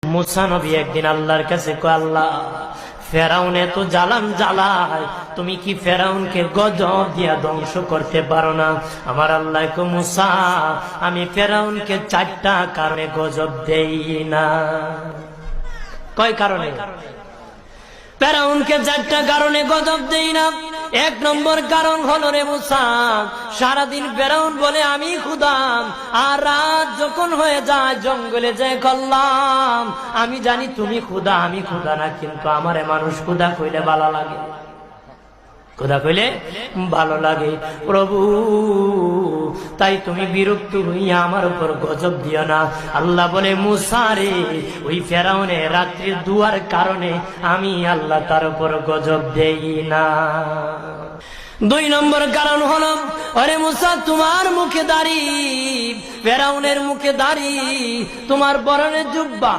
মুসা নবী একদিন আল্লাহর কাছে কয়, আল্লাহ ফেরাউনে তো জ্বালান জ্বালায়, তুমি কি ফেরাউনকে গজব দিয়া ধ্বংস করতে পারো না? আমার আল্লাহ কয়, মুসা আমি ফেরাউনকে 4টা কারণে গজব দেই না। কয় কারণে? ফেরাউনকে 4টা কারণে গজব দেই না। 1 নম্বর কারণ হলো, রে মুসা, সারাদিন ফেরাউন বলে আমি খোদা, আর রাত যখন হয়ে যায় জঙ্গলে যায় করলাম আমি জানি তুমি খোদা, আমি খোদা না, কিন্তু আমারে মানুষ খোদা কইলে ভালো লাগে, খোদা কইলে ভালো লাগে। প্রভু, তাই তুমি বিরক্ত হইয়া আমার উপর গজব দিও না। আল্লাহ বলে, মুসা রে, ওই ফেরাউনে রাত্রির দুয়ার কারণে আমি আল্লাহ তার উপর গজব দেই না। 2 নম্বর কারণ হলো, আরে মুসা, তোমার মুখে দাড়ি, ফেরাউনের মুখে দাড়ি, তোমার পরনে জুব্বা,